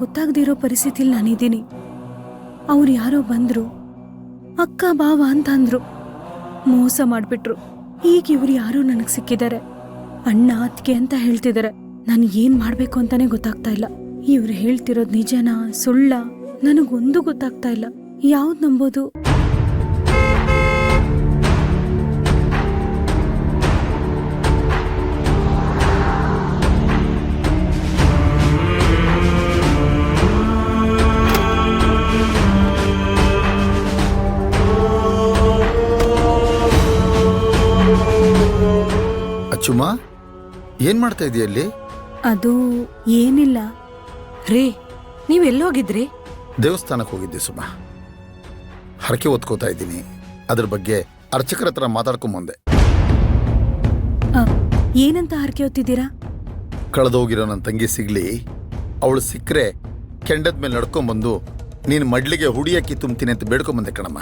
ಗೊತ್ತಾಗದಿರೋ ಪರಿಸ್ಥಿತಿಲಿ ನಾನಿದ್ದೀನಿ. ಅವ್ರು ಯಾರೋ ಬಂದ್ರು, ಅಕ್ಕ ಬಾವ ಅಂತ ಅಂದ್ರು, ಮೋಸ ಮಾಡ್ಬಿಟ್ರು. ಈಗ ಇವ್ರು ಯಾರೋ ನನಗೆ ಸಿಕ್ಕಿದ್ದಾರೆ, ಅಣ್ಣ ಅತ್ತಿಗೆ ಅಂತ ಹೇಳ್ತಿದ್ದಾರೆ. ನಾನು ಏನ್ ಮಾಡ್ಬೇಕು ಅಂತಾನೆ ಗೊತ್ತಾಗ್ತಾ ಇಲ್ಲ. ಇವ್ರು ಹೇಳ್ತಿರೋದು ನಿಜನಾ ಸುಳ್ಳ ನನಗೊಂದು ಗೊತ್ತಾಗ್ತಾ ಇಲ್ಲ. ಯಾವ್ದು ನಂಬೋದು? ಅಚ್ಚುಮ್ಮ, ಏನ್ ಮಾಡ್ತಾ ಇದೆಯಲ್ಲಿ? ಅದು ಏನಿಲ್ಲ ರೀ. ನೀವೆಲ್ಲೋಗಿದ್ರಿ? ದೇವಸ್ಥಾನಕ್ಕೆ ಹೋಗಿದ್ದೆ ಸುಮ್ಮ. ಹರಕೆ ಹೊತ್ಕೋತಾ ಇದ್ದೀನಿ. ಅದ್ರ ಬಗ್ಗೆ ಅರ್ಚಕರ ಹತ್ರ ಮಾತಾಡ್ಕೊಂಬಂದೆ. ಏನಂತ ಹರಕೆ ಹೊತ್ತಿದ್ದೀರಾ? ಕಳೆದೋಗಿರೋ ನನ್ನ ತಂಗಿ ಸಿಗ್ಲಿ, ಅವಳು ಸಿಕ್ಕರೆ ಕೆಂಡದ ಮೇಲೆ ನಡ್ಕೊಂಬಂದು ನೀನು ಮಡ್ಲಿಗೆ ಹುಡಿಯಕ್ಕಿ ತುಂಬ್ತೀನಿ ಅಂತ ಬೇಡ್ಕೊಂಬಂದೆ ಕಣಮ್ಮ.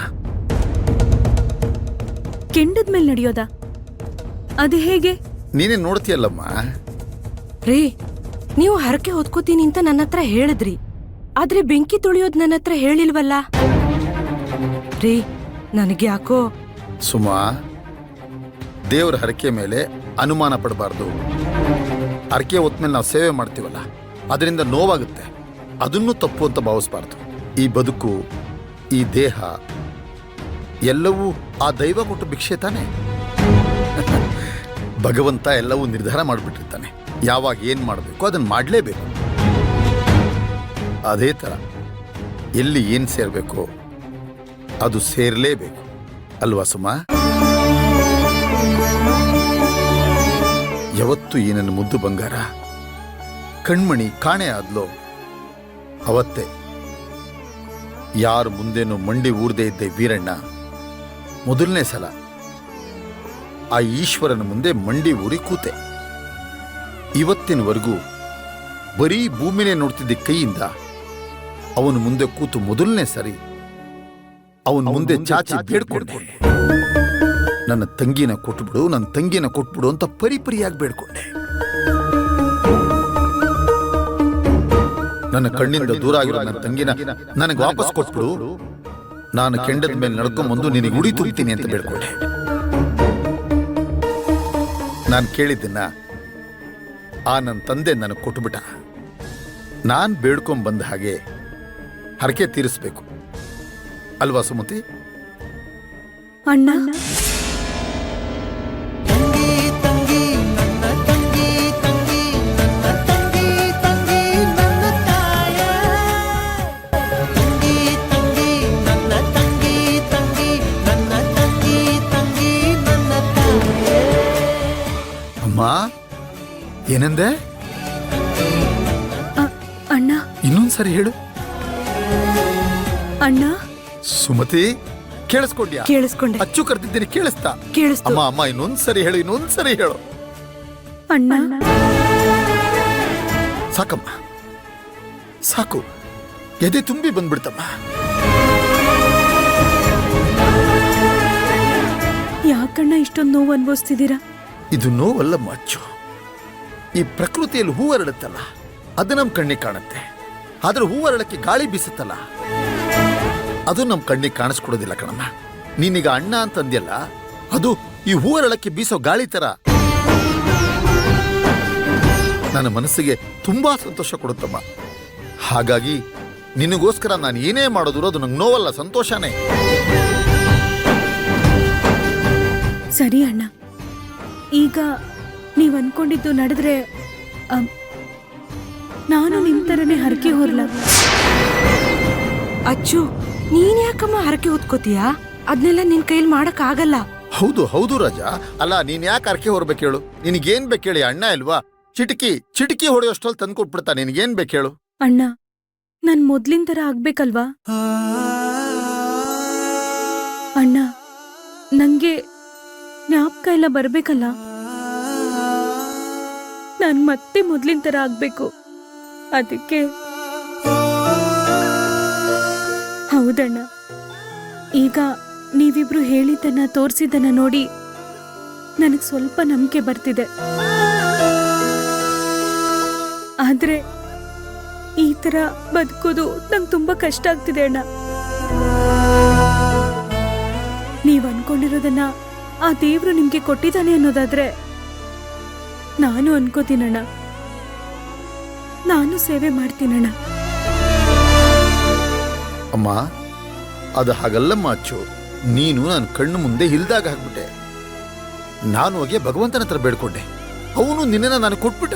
ಕೆಂಡದ ಮೇಲೆ ನಡೆಯೋದಾ? ಅದು ಹೇಗೆ? ನೀನೇ ನೋಡ್ತೀಯಲ್ಲಮ್ಮ. ರೀ, ನೀವು ಹರಕೆ ಹೊತ್ಕೋತೀನಿ ಅಂತ ನನ್ನ ಹತ್ರ ಹೇಳಿದ್ರಿ, ಆದ್ರೆ ಬೆಂಕಿ ತುಳಿಯೋದ್ ನನ್ನ ಹತ್ರ ಹೇಳಿಲ್ವಲ್ಲ ರೀ. ನನಗೆ ಯಾಕೋ ಸುಮಾ, ದೇವ್ರ ಹರಕೆ ಮೇಲೆ ಅನುಮಾನ ಪಡಬಾರ್ದು. ಹರಕೆ ಹೊತ್ಮೇಲೆ ನಾವು ಸೇವೆ ಮಾಡ್ತೀವಲ್ಲ, ಅದರಿಂದ ನೋವಾಗುತ್ತೆ. ಅದನ್ನೂ ತಪ್ಪು ಅಂತ ಭಾವಿಸ್ಬಾರ್ದು. ಈ ಬದುಕು, ಈ ದೇಹ ಎಲ್ಲವೂ ಆ ದೈವ ಕೊಟ್ಟು ಭಿಕ್ಷೆ ತಾನೆ. ಭಗವಂತ ಎಲ್ಲವೂ ನಿರ್ಧಾರ ಮಾಡಿಬಿಟ್ಟಿರ್ತಾನೆ. ಯಾವಾಗ ಏನ್ ಮಾಡಬೇಕು ಅದನ್ನು ಮಾಡಲೇಬೇಕು. ಅದೇ ಥರ ಎಲ್ಲಿ ಏನ್ ಸೇರ್ಬೇಕು ಅದು ಸೇರ್ಲೇಬೇಕು ಅಲ್ವಾ ಸುಮಾ? ಯಾವತ್ತು ಈ ನನ್ನ ಮುದ್ದು ಬಂಗಾರ ಕಣ್ಮಣಿ ಕಾಣೆ ಆದ್ಲೋ ಅವತ್ತೇ ಯಾರು ಮುಂದೇನು ಮಂಡಿ ಊರ್ದೇ ಇದ್ದೆ ವೀರಣ್ಣ ಮೊದಲನೇ ಸಲ ಆ ಈಶ್ವರನ ಮುಂದೆ ಮಂಡಿ ಊರಿ ಕೂತೆ. ಇವತ್ತಿನವರೆಗೂ ಬರೀ ಭೂಮಿನೇ ನೋಡ್ತಿದ್ದ ಕೈಯಿಂದ ಅವನು ಮುಂದೆ ಕೂತು ಮೊದಲನೇ ಸರಿ ಅವನ ಮುಂದೆ ಚಾಚಿ ಬೇಡ್ಕೊಂಡೆ. ನನ್ನ ತಂಗಿನ ಕೊಟ್ಬಿಡು, ನನ್ನ ತಂಗಿನ ಕೊಟ್ಬಿಡು ಅಂತ ಪರಿಪರಿಯಾಗಿ ಬೇಡ್ಕೊಂಡೆ. ನನ್ನ ಕಣ್ಣಿಂದ ದೂರ ಆಗಿರೋ ನನ್ನ ತಂಗಿನ ನನಗೆ ವಾಪಸ್ ಕೊಟ್ಬಿಡು, ನಾನು ಕೆಂಡದ ಮೇಲೆ ನಡ್ಕೊಂಡ್ಬಂದು ನಿನಗೆ ಉಡಿ ತುಂಬ್ತೀನಿ ಅಂತ ಬೇಡ್ಕೊಂಡೆ. ನಾನು ಕೇಳಿದ್ದನ್ನ ಆ ನನ್ನ ತಂದೆ ನನಗೆ ಕೊಟ್ಬಿಟ್ಟ. ನಾನು ಬೇಡ್ಕೊಂಡ್ ಬಂದ ಹಾಗೆ ಹರಕೆ ತೀರಿಸ್ಬೇಕು ಅಲ್ವಾ ಸುಮತಿ? ಅಣ್ಣ, ಅಮ್ಮ ಏನಂದೆ? ಅಣ್ಣ, ಇನ್ನೊಂದ್ಸರಿ ಹೇಳು. ಅಣ್ಣ. ಸುಮತಿ, ಕೇಳಿಸ್ಕೊಂಡ್ಯಾ? ಕೇಳಿಸ್ಕೊಂಡೆ. ಅಚ್ಚು ಕರ್ತಿದ್ದೀನಿ, ಕೇಳಿಸ್ತಾ? ಕೇಳಿಸ್ತು. ಅಮ್ಮ ಅಮ್ಮ ಇನ್ನೊಂದ್ಸರಿ ಹೇಳು, ಇನ್ನೊಂದ್ಸರಿ ಹೇಳು. ಅಣ್ಣ, ಸಾಕಮ್ಮ, ಸಾಕು. ಎದೆ ತುಂಬಿ ಬಂದ್ಬಿಡ್ತಮ್ಮ. ಯಾಕಣ್ಣ ಇಷ್ಟೊಂದು ನೋವು ಅನ್ಭವಿಸ್ತಿದ್ದೀರಾ? ಇದು ನೋವಲ್ಲಮ್ಮ ಅಚ್ಚು. ಈ ಪ್ರಕೃತಿಯಲ್ಲಿ ಹೂ ಅರಳುತ್ತಲ್ಲ, ಅದು ನಮ್ ಕಣ್ಣಿಗೆ ಕಾಣುತ್ತೆ. ಆದ್ರೆ ಹೂ ಅರಳಕ್ಕೆ ಗಾಳಿ ಬೀಸುತ್ತಲ್ಲ, ಅದು ನಮ್ ಕಣ್ಣಿಗೆ ಕಾಣಿಸ್ಕೊಡೋದಿಲ್ಲ ಕಣಮ್ಮ. ನೀನೀಗ ಅಣ್ಣ ಅಂತ ಅಂದ್ಯಲ್ಲ, ಅದು ಈ ಹೂ ಅರಳಕ್ಕೆ ಬೀಸೋ ಗಾಳಿ ತರ ನನ್ನ ಮನಸ್ಸಿಗೆ ತುಂಬಾ ಸಂತೋಷ ಕೊಡುತ್ತಮ್ಮ. ಹಾಗಾಗಿ ನಿನಗೋಸ್ಕರ ನಾನು ಏನೇ ಮಾಡೋದು ಅದು ನಂಗೆ ನೋವಲ್ಲ, ಸಂತೋಷನೇ. ಸರಿ ಅಣ್ಣ, ಈಗ ನೀವ್ ಅನ್ಕೊಂಡಿದ್ದು ನಡೆದ್ರೆ ನಾನು ನಿಮ್ ತರನೇ ಹರಕೆ ಹೊರ್ಲ. ಅಚ್ಚು, ನೀನ್ ಯಾಕಮ್ಮ ಹರಕೆ ಹೊತ್ಕೋತೀಯಾ? ಅದ್ನೆಲ್ಲ ನಿನ್ ಕೈಲಿ ಮಾಡಕ್ ಆಗಲ್ಲ. ಹೌದು ಹೌದು ರಾಜ. ಅಲ್ಲ, ನೀನ್ ಯಾಕೆ ಹರಕೆ ಹೊರಬೇಕು ಹೇಳು? ನಿನಗೇನ್ ಬೇಕೇಳಿ? ಅಣ್ಣ ಇಲ್ವಾ? ಚಿಟಿಕಿ ಹೊಡೆಯೋಷ್ಟಲ್ಲಿ ತಂದ್ಕೊಟ್ಬಿಡ್ತಾ. ನಿನಗೇನ್ ಬೇಕೇಳು? ಅಣ್ಣ, ನಾನ್ ಮೊದ್ಲಿನ ತರ ಆಗ್ಬೇಕಲ್ವಾ? ಅಣ್ಣ, ನಂಗೆ ಜ್ಞಾಪಕ ಎಲ್ಲ ಬರ್ಬೇಕಲ್ಲ. ನಾನ್ ಮತ್ತೆ ಮೊದ್ಲಿನ ತರ ಆಗ್ಬೇಕು. ಅದಕ್ಕೆ ಹೌದಣ್ಣ, ಈಗ ನೀವಿಬ್ರು ಹೇಳಿದ್ದನ್ನ ತೋರಿಸಿದ್ದನ್ನ ನೋಡಿ ನನಗ್ ಸ್ವಲ್ಪ ನಂಬಿಕೆ ಬರ್ತಿದೆ. ಆದ್ರೆ ಈ ತರ ಬದುಕೋದು ನಂಗೆ ತುಂಬಾ ಕಷ್ಟ ಆಗ್ತಿದೆ ಅಣ್ಣ. ನೀವ್ ಅನ್ಕೊಂಡಿರೋದನ್ನ ಆ ದೇವ್ರು ನಿಮ್ಗೆ ಕೊಟ್ಟಿದ್ದಾನೆ ಅನ್ನೋದಾದ್ರೆ ನಾನು ಅನ್ಕೋತೀನಣ್ಣ, ನಾನು ಸೇವೆ ಮಾಡ್ತೀನಣ್ಣ. ಅಮ್ಮ, ಅದು ಹಾಗಲ್ಲಮ್ಮ ಅಚ್ಚು. ನೀನು ನನ್ನ ಕಣ್ಣು ಮುಂದೆ ಇಲ್ದಾಗ ಹಾಕ್ಬಿಟ್ಟೆ. ನಾನು ಹೋಗಿ ಭಗವಂತನ ಹತ್ರ ಬೇಡ್ಕೊಂಡೆ, ಅವನು ನಿನ್ನನ್ನು ನಾನು ಕೊಟ್ಬಿಟ್ಟ.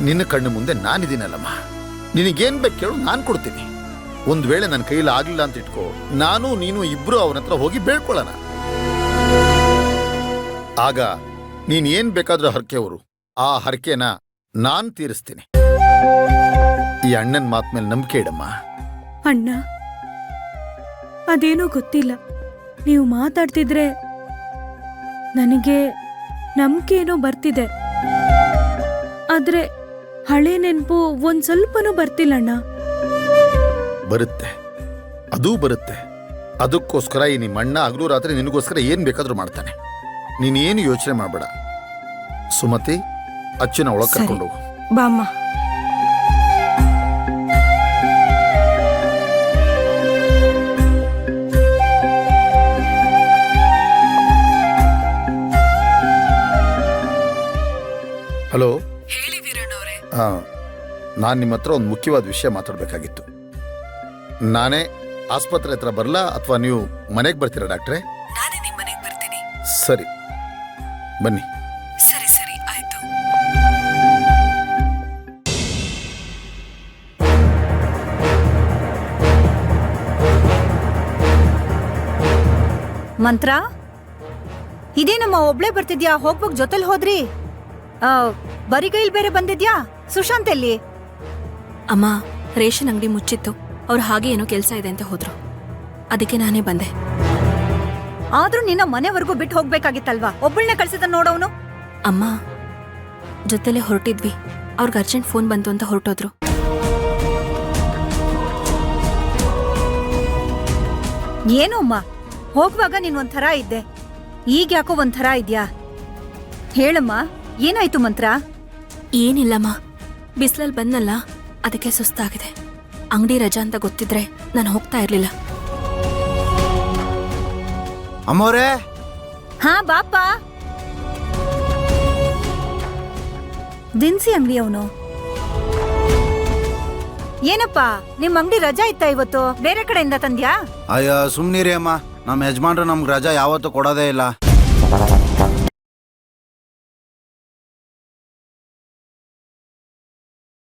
ನಿನ್ನ ಕಣ್ಣು ಮುಂದೆ ನಾನಿದ್ದೀನಲ್ಲಮ್ಮ, ನಿನಗೇನ್ ಬೇಕು ಕೇಳು, ನಾನು ಕೊಡ್ತೀನಿ. ಒಂದ್ ವೇಳೆ ನನ್ನ ಕೈಯಲ್ಲಿ ಆಗ್ಲಿಲ್ಲ ಅಂತ ಇಟ್ಕೋ, ನಾನು ನೀನು ಇಬ್ರು ಅವನ ಹತ್ರ ಹೋಗಿ ಬೇಡ್ಕೊಳ್ಳೋಣ. ಆಗ ನೀನ್ ಏನ್ ಬೇಕಾದ್ರೂ ಹರಕೆಯವರು, ಆ ಹರಕೆನ ನಾನ್ ತೀರಿಸ್ತೀನಿ. ಈ ಅಣ್ಣನ ಮಾತ್ ಮೇಲೆ ನಂಬಿಕೆ ಇಡಮ್ಮ. ಅಣ್ಣ, ಅದೇನೋ ಗೊತ್ತಿಲ್ಲ, ನೀವು ಮಾತಾಡ್ತಿದ್ರೆ ನನಗೆ ನಂಬಿಕೆ ಏನೋ ಬರ್ತಿದೆ. ಆದ್ರೆ ಹಳೆ ನೆನಪು ಒಂದ್ ಸ್ವಲ್ಪನೂ ಬರ್ತಿಲ್ಲ ಅಣ್ಣ. ಬರುತ್ತೆ, ಅದೂ ಬರುತ್ತೆ. ಅದಕ್ಕೋಸ್ಕರ ಈ ನಿಮ್ಮ ಅಣ್ಣ ಹಗಲು ರಾತ್ರಿ ನಿನಗೋಸ್ಕರ ಏನ್ ಬೇಕಾದ್ರೂ ಮಾಡ್ತಾನೆ. ನೀನೇನು ಯೋಚನೆ ಮಾಡಬೇಡ. ಸುಮತಿ, ಅಚ್ಚನ ಒಳಗೆ ಸರಿ. ಕರ್ಕೊಂಡು ಹೋಗು. ಬಾಮ್ಮ. ಹಲೋ. ಹೇಳಿ ವೀರಣ್ಣ ಅವರೇ. ಹಾ, ನಾನು ನಿಮ್ಮ ಹತ್ರ ಒಂದು ಮುಖ್ಯವಾದ ವಿಷಯ ಮಾತಾಡಬೇಕಾಗಿತ್ತು. ನಾನೇ ಆಸ್ಪತ್ರೆ ಹತ್ರ ಬರಲಾ ಅಥವಾ ನೀವು ಮನೆಗೆ ಬರ್ತೀರಾ ಡಾಕ್ಟ್ರೇ? ನಾನೇ ನಿಮ್ಮ ಮನೆಗೆ ಬರ್ತೀನಿ. ಸರಿ, ಬನ್ನಿ. ಸರಿ ಸರಿ ಆಯ್ತು. ಮಂತ್ರ, ಇದೇನಮ್ಮ ಒಬ್ಳೆ ಬರ್ತಿದ್ಯಾ? ಹೋಗ್ಬೋಗ್ ಜೊತೆಲ್ ಹೋದ್ರಿ? ಬರಿಗೈಲ್ ಬೇರೆ ಬಂದಿದ್ಯಾ? ಸುಶಾಂತ್ ಎಲ್ಲಿ? ಅಮ್ಮ, ರೇಷನ್ ಅಂಗಡಿ ಮುಚ್ಚಿತ್ತು. ಅವ್ರು ಹಾಗೆ ಏನೋ ಕೆಲಸ ಇದೆ ಅಂತ ಹೋದ್ರು. ಅದಕ್ಕೆ ನಾನೇ ಬಂದೆ. ಆದ್ರೂ ನಿನ್ನ ಮನೆವರೆಗೂ ಬಿಟ್ಟು ಹೋಗ್ಬೇಕಾಗಿತ್ತಲ್ವಾ? ಒಬ್ಬಳನ್ನೇ ಕಳ್ಸಿದ ನೋಡವನು. ಅಮ್ಮ, ಜೊತೆಲೆ ಹೊರಟಿದ್ವಿ. ಅವ್ರಿಗೆ ಅರ್ಜೆಂಟ್ ಫೋನ್ ಬಂತು ಅಂತ ಹೊರಟೋದ್ರು. ಏನು ಅಮ್ಮ, ಹೋಗುವಾಗ ನೀನ್ ಒಂಥರ ಇದ್ದೆ, ಈಗ ಯಾಕೋ ಒಂಥರ ಇದ್ಯಾ? ಹೇಳಮ್ಮ, ಏನಾಯ್ತು ಮಂತ್ರ? ಏನಿಲ್ಲಮ್ಮ, ಬಿಸಿಲಲ್ಲಿ ಬಂದಲ್ಲ, ಅದಕ್ಕೆ ಸುಸ್ತಾಗಿದೆ. ಅಂಗಡಿ ರಜಾ ಅಂತ ಗೊತ್ತಿದ್ರೆ ನಾನು ಹೋಗ್ತಾ ಇರ್ಲಿಲ್ಲ. ಅಮ್ಮೋರೇ, ಹಾ ಬಾಪ. ದಿನಸಿ ಅಂಗಡಿ ಅವನು. ಏನಪ್ಪ, ನಿಮ್ ಅಂಗಡಿ ರಜಾ ಇತ್ತ ಇವತ್ತು? ಬೇರೆ ಕಡೆಯಿಂದ ತಂದ್ಯಾ? ಅಯ್ಯ ಸುಮ್ನಿರಿ ಅಮ್ಮ, ನಮ್ಮ ಯಜಮಾನ್ರು ನಮ್ಗೆ ರಜಾ ಯಾವತ್ತೂ ಕೊಡೋದೇ ಇಲ್ಲ.